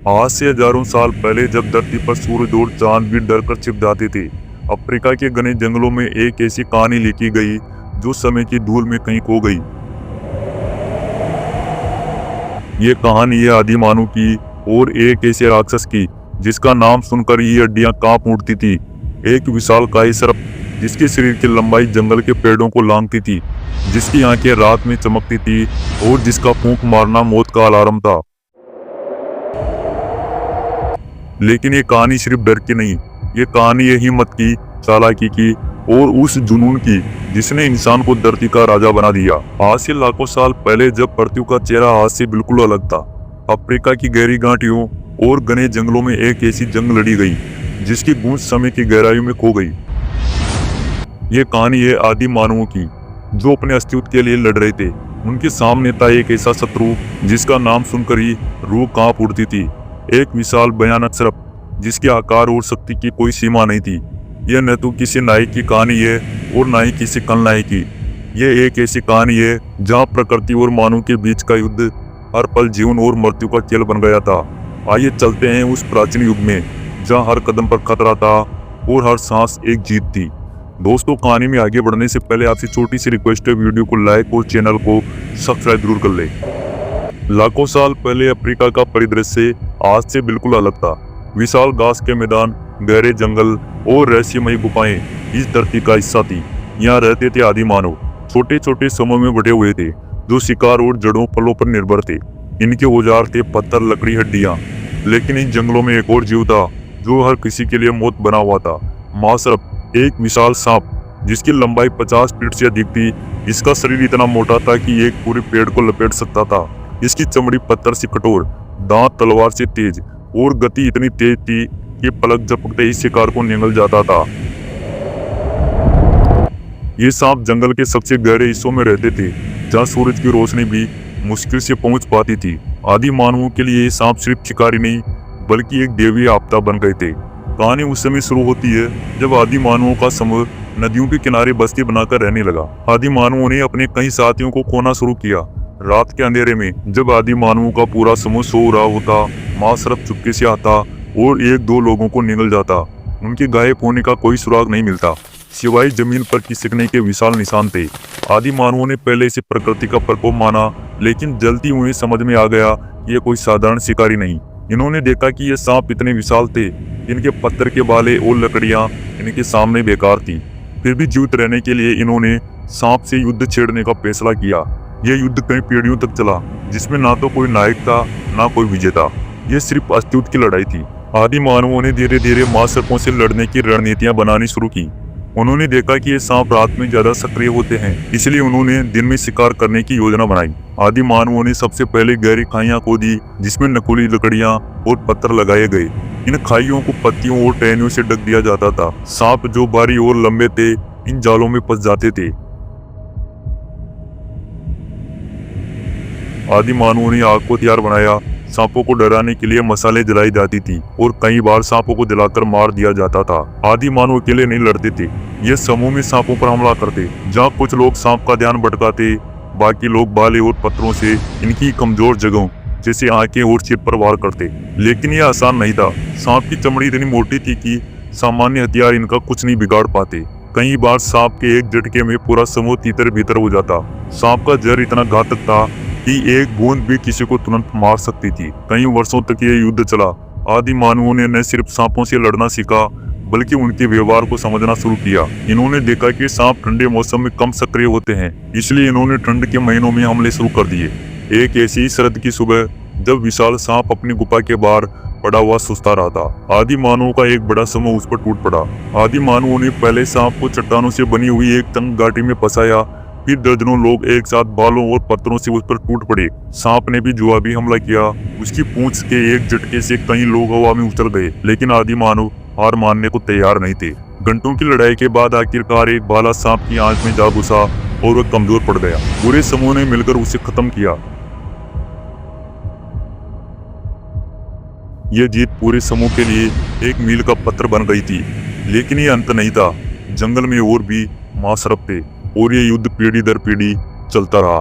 आज से हजारों साल पहले जब धरती पर सूरज और चांद भी डरकर छिप जाते थे, अफ्रीका के घने जंगलों में एक ऐसी कहानी लिखी गई जो समय की धूल में कहीं खो गई। ये कहानी है आदि मानव की और एक ऐसे राक्षस की जिसका नाम सुनकर ये हड्डियां कांप उठती थी। एक विशालकाय सर्प जिसके शरीर की लंबाई जंगल के पेड़ों को लांघती थी, जिसकी आंखें रात में चमकती थी और जिसका फूंक मारना मौत का अलार्म था। लेकिन ये कहानी सिर्फ डर की नहीं, ये कहानी है हिम्मत की, चालाकी की और उस जुनून की जिसने इंसान को धरती का राजा बना दिया। आज से लाखों साल पहले जब पृथ्वी का चेहरा आज से बिल्कुल अलग था, अफ्रीका की गहरी घाटियों और घने जंगलों में एक ऐसी जंग लड़ी गई जिसकी गूंज समय की गहराई में खो गई। ये कहानी है आदि मानवों की जो अपने अस्तित्व के लिए लड़ रहे थे। उनके सामने था एक ऐसा शत्रु जिसका नाम सुनकर ही रूह कांप उठती थी। एक विशाल भयानक सर्प जिसके आकार और शक्ति की कोई सीमा नहीं थी। यह न तो किसी नायक की कहानी है और न ही किसी खलनायक की। यह एक ऐसी कहानी है जहां प्रकृति और मानव के बीच का युद्ध हर पल जीवन और मृत्यु का खेल बन गया था। आइए चलते हैं उस प्राचीन युग में जहां हर कदम पर खतरा था और हर सांस एक जीत थी। दोस्तों, कहानी में आगे बढ़ने से पहले आपसे छोटी सी रिक्वेस्ट है, वीडियो को लाइक और चैनल को सब्सक्राइब जरूर कर ले। लाखों साल पहले अफ्रीका का परिदृश्य आज से बिल्कुल अलग था। विशाल घास के मैदान, गहरे जंगल और रहस्यमयी गुफाएं इस धरती का हिस्सा थी। यहाँ रहते थे आदि मानव, छोटे छोटे समूह में बटे हुए थे जो शिकार और जड़ों फलों पर निर्भर थे। इनके औजार थे पत्थर, लकड़ी, हड्डियां। लेकिन इन जंगलों में एक और जीव था जो हर किसी के लिए मौत बना हुआ था। महासर्प, एक विशाल सांप जिसकी लंबाई 50 फीट से अधिक थी। इसका शरीर इतना मोटा था कि एक पूरे पेड़ को लपेट सकता था। इसकी चमड़ी पत्थर से कठोर, दांत तलवार से तेज और गति इतनी तेज थी कि पलक झपकते ही शिकार को निगल जाता था। ये सांप जंगल के सबसे गहरे हिस्सों में रहते थे जहां सूरज की रोशनी भी मुश्किल से पहुंच पाती थी। आदि मानवों के लिए ये सांप सिर्फ शिकारी नहीं बल्कि एक देवी आपदा बन गए थे। कहानी उस समय शुरू होती है जब आदि मानवों का समूह नदियों के किनारे बस्ती बनाकर रहने लगा। आदि मानवों ने अपने कई साथियों को खोना शुरू किया। रात के अंधेरे में जब आदि मानवों का पूरा समूह सो रहा होता, महासर्प चुपके से आता और एक दो लोगों को निगल जाता। उनके गायब होने का कोई सुराग नहीं मिलता, सिवाय जमीन पर खिसकने के विशाल निशान थे। आदि मानवों ने पहले इसे प्रकृति का प्रकोप माना, लेकिन जल्दी उन्हें समझ में आ गया कि यह कोई साधारण शिकारी नहीं। इन्होंने देखा कि ये सांप इतने विशाल थे, इनके पत्थर के बाले और लकड़ियां इनके सामने बेकार थी। फिर भी जीवित रहने के लिए इन्होंने सांप से युद्ध छेड़ने का फैसला किया। यह युद्ध कई पीढ़ियों तक चला, जिसमें ना तो कोई नायक था ना कोई विजेता। यह सिर्फ अस्तित्व की लड़ाई थी। आदि मानवों ने धीरे धीरे महासर्पों से लड़ने की रणनीतियां बनानी शुरू की। उन्होंने देखा कि ये सांप रात में ज्यादा सक्रिय होते हैं, इसलिए उन्होंने दिन में शिकार करने की योजना बनाई। आदि मानवों ने सबसे पहले गहरी खाइयां खोदी जिसमें नकुली लकड़ियां और पत्थर लगाए गए। इन खाइयों को पत्तियों और टहनियों से ढक दिया जाता था। सांप जो भारी और लंबे थे इन जालों में फंस जाते थे। आदि मानवों ने आग को तैयार बनाया। सांपों को डराने के लिए मसाले जलाई जाती थी और कई बार सांपों को जलाकर मार दिया जाता था। आदि मानव अकेले नहीं लड़ते थे, ये समूह में सांपों पर हमला करते। जहाँ कुछ लोग सांप का ध्यान भटकाते, बाकी लोग भाले और पत्थरों से इनकी कमजोर जगहों जैसे आंखें और सिर पर वार करते। लेकिन यह आसान नहीं था। सांप की चमड़ी इतनी मोटी थी कि सामान्य हथियार इनका कुछ नहीं बिगाड़ पाते। कई बार सांप के एक झटके में पूरा समूह तीतर भीतर हो जाता। सांप का जहर इतना घातक था कि एक बूंद भी किसी को तुरंत मार सकती थी। कई वर्षों तक ये युद्ध चला। आदि मानवों ने न सिर्फ सांपों से लड़ना सीखा बल्कि उनके व्यवहार को समझना शुरू किया। इन्होंने देखा कि सांप ठंडे मौसम में कम सक्रिय होते हैं, इसलिए इन्होंने ठंड के महीनों में हमले शुरू कर दिए। एक ऐसी शरद की सुबह जब विशाल सांप अपनी गुफा के बाहर पड़ा हुआ सुस्ता रहा था, आदि मानवों का एक बड़ा समूह उस पर टूट पड़ा। आदि मानवों ने पहले सांप को चट्टानों से बनी हुई एक तंग घाटी में फंसाया, फिर दर्जनों लोग एक साथ बालों और पत्थरों से उस पर टूट पड़े। सांप ने भी जवाबी हमला किया। उसकी पूंछ के एक झटके से कई लोग हवा में उछल गए, लेकिन आदि मानव हार मानने को तैयार नहीं थे। घंटों की लड़ाई के बाद आखिरकार एक भाला सांप की आंख में जा घुसा और वह कमजोर पड़ गया। पूरे समूह ने मिलकर उसे खत्म किया। यह जीत पूरे समूह के लिए एक मील का पत्थर बन गई थी। लेकिन यह अंत नहीं था। जंगल में और भी महासर्प थे और ये युद्ध पीढ़ी दर पीढ़ी चलता रहा।